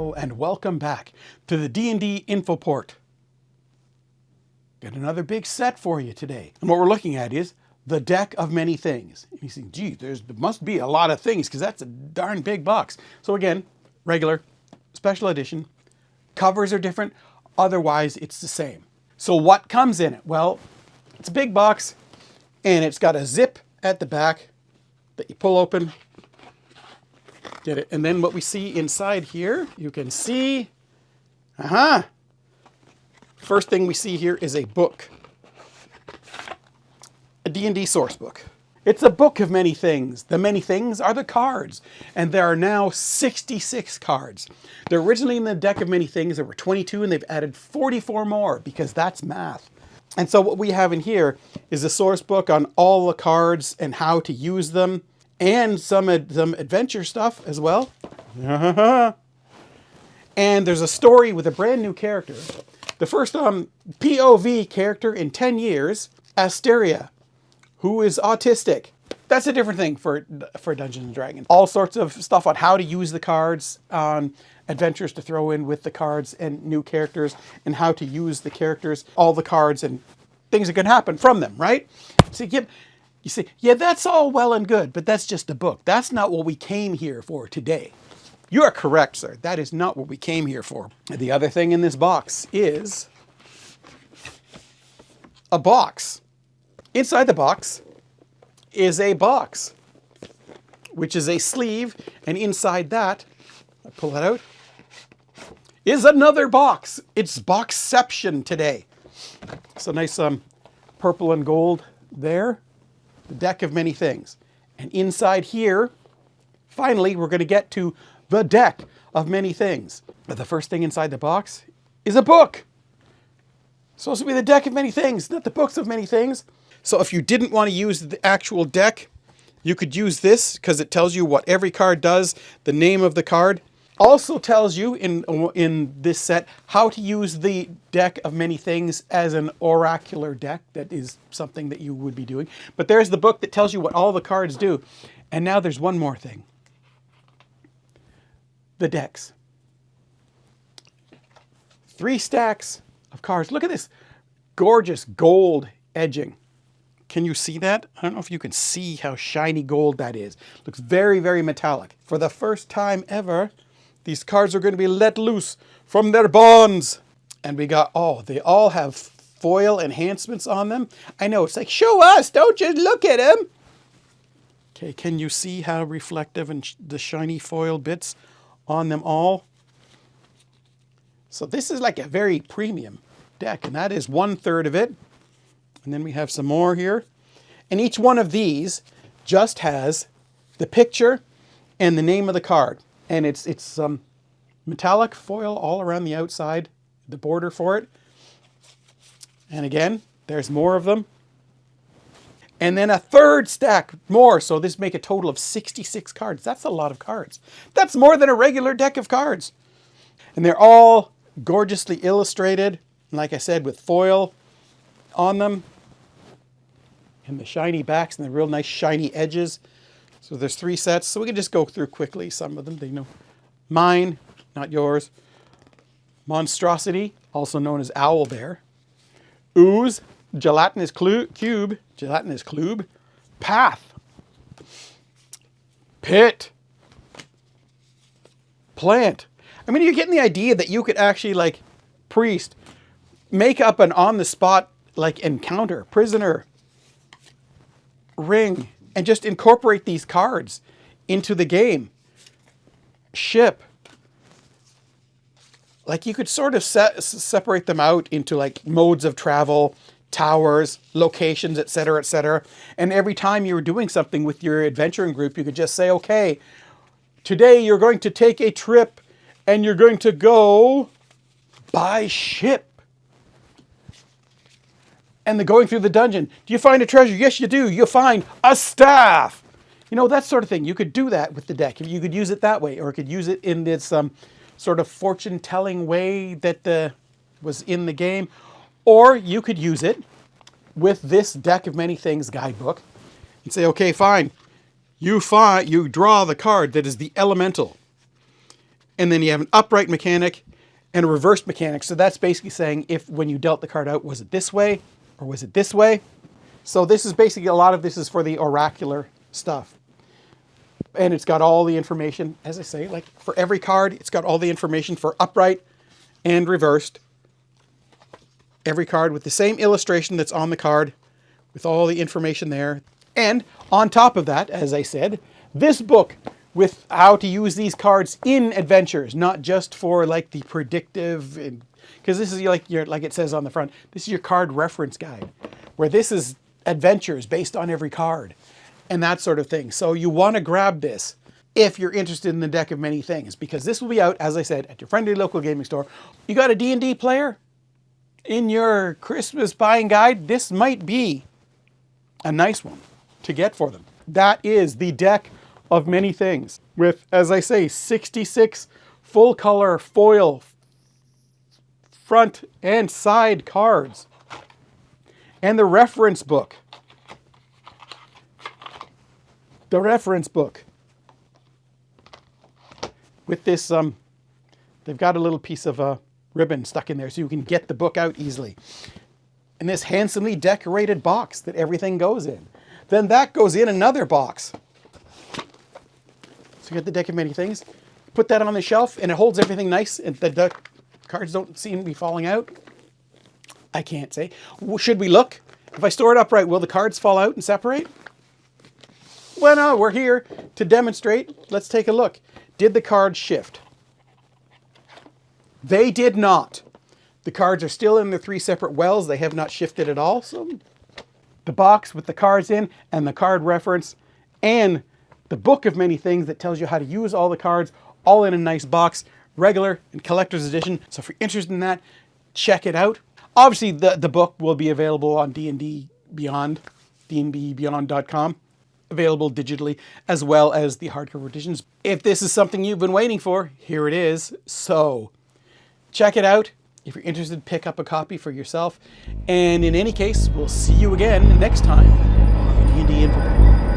Hello and welcome back to the D&D InfoPort. Got another big set for you today. And what we're looking at is the deck of many things. And you think, gee, there must be a lot of things because that's a darn big box. So again, regular, special edition. Covers are different. Otherwise, it's the same. So what comes in it? Well, it's a big box and it's got a zip at the back that you pull open. Get it. And then what we see inside here, you can see, first thing we see here is a book. A D&D source book. It's a book of many things. The many things are the cards. And there are now 66 cards. They're originally in the deck of many things. There were 22 and they've added 44 more because that's math. And so what we have in here is a source book on all the cards and how to use them. And some adventure stuff as well. And there's a story with a brand new character. The first POV character in 10 years, Asteria, who is autistic. That's a different thing for Dungeons & Dragons. All sorts of stuff on how to use the cards, on adventures to throw in with the cards and new characters, and how to use the characters, all the cards, and things that can happen from them, right? So you say, yeah, that's all well and good, but that's just a book. That's not what we came here for today. You are correct, sir. That is not what we came here for. And the other thing in this box is a box. Inside the box is a box, which is a sleeve. And inside that, I pull that out, is another box. It's Boxception today. So nice purple and gold there. The deck of many things. And inside here, finally, we're going to get to the deck of many things. But the first thing inside the box is a book. It's supposed to be the deck of many things, not the books of many things. So if you didn't want to use the actual deck, you could use this because it tells you what every card does, the name of the card. Also tells you in this set how to use the deck of many things as an oracular deck. That is something that you would be doing. But there's the book that tells you what all the cards do. And now there's one more thing. The decks. 3 stacks of cards. Look at this gorgeous gold edging. Can you see that? I don't know if you can see how shiny gold that is. Looks very, very metallic. For the first time ever, these cards are going to be let loose from their bonds. And we got, they all have foil enhancements on them. I know, it's like, show us, don't just look at them. Okay, can you see how reflective and the shiny foil bits on them all? So this is like a very premium deck, and that is 1/3 of it. And then we have some more here. And each one of these just has the picture and the name of the card. And it's metallic foil all around the outside, the border for it. And again, there's more of them. And then a 3rd stack more. So this make a total of 66 cards. That's a lot of cards. That's more than a regular deck of cards. And they're all gorgeously illustrated. Like I said, with foil on them. And the shiny backs and the real nice shiny edges. So there's 3 sets. So we can just go through quickly some of them. They know mine, not yours. Monstrosity, also known as Owl Bear. Ooze, Gelatinous Cube. Path. Pit. Plant. I mean, you're getting the idea that you could actually, like, priest, make up an on-the-spot, like, encounter, prisoner, ring, and just incorporate these cards into the game. Ship. Like you could sort of separate them out into like modes of travel, towers, locations, etc., etc. And every time you were doing something with your adventuring group, you could just say, okay, today you're going to take a trip and you're going to go by ship. And the going through the dungeon. Do you find a treasure? Yes, you do. You find a staff. You know, that sort of thing. You could do that with the deck. You could use it that way, or you could use it in this sort of fortune-telling way that was in the game. Or you could use it with this deck of many things guidebook and say, okay, fine. You draw the card that is the elemental. And then you have an upright mechanic and a reversed mechanic. So that's basically saying if when you dealt the card out, was it this way or was it this way? So this is basically, a lot of this is for the oracular stuff. And it's got all the information, as I say, like for every card, it's got all the information for upright and reversed. Every card with the same illustration that's on the card, with all the information there. And on top of that, as I said, this book with how to use these cards in adventures, not just for like the predictive, because this is like like it says on the front, this is your card reference guide, where this is adventures based on every card and that sort of thing. So you want to grab this if you're interested in the deck of many things, because this will be out, as I said, at your friendly local gaming store. You got a D&D player in your Christmas buying guide, this might be a nice one to get for them. That is the deck of many things with, as I say, 66 full color foil front and side cards. And the reference book. The reference book. With this, they've got a little piece of ribbon stuck in there so you can get the book out easily. And this handsomely decorated box that everything goes in. Then that goes in another box. So you get the deck of many things. Put that on the shelf and it holds everything nice and the cards don't seem to be falling out. I can't say. Should we look? If I store it upright, will the cards fall out and separate? Well, no, we're here to demonstrate. Let's take a look. Did the cards shift? They did not. The cards are still in their 3 separate wells. They have not shifted at all. So the box with the cards in and the card reference and the book of many things that tells you how to use all the cards, all in a nice box, regular and collector's edition. So if you're interested in that, check it out. Obviously, the book will be available on D&D Beyond, dnbbeyond.com, available digitally, as well as the hardcover editions. If this is something you've been waiting for, here it is. So check it out. If you're interested, pick up a copy for yourself. And in any case, we'll see you again next time on the D&D InfoPort.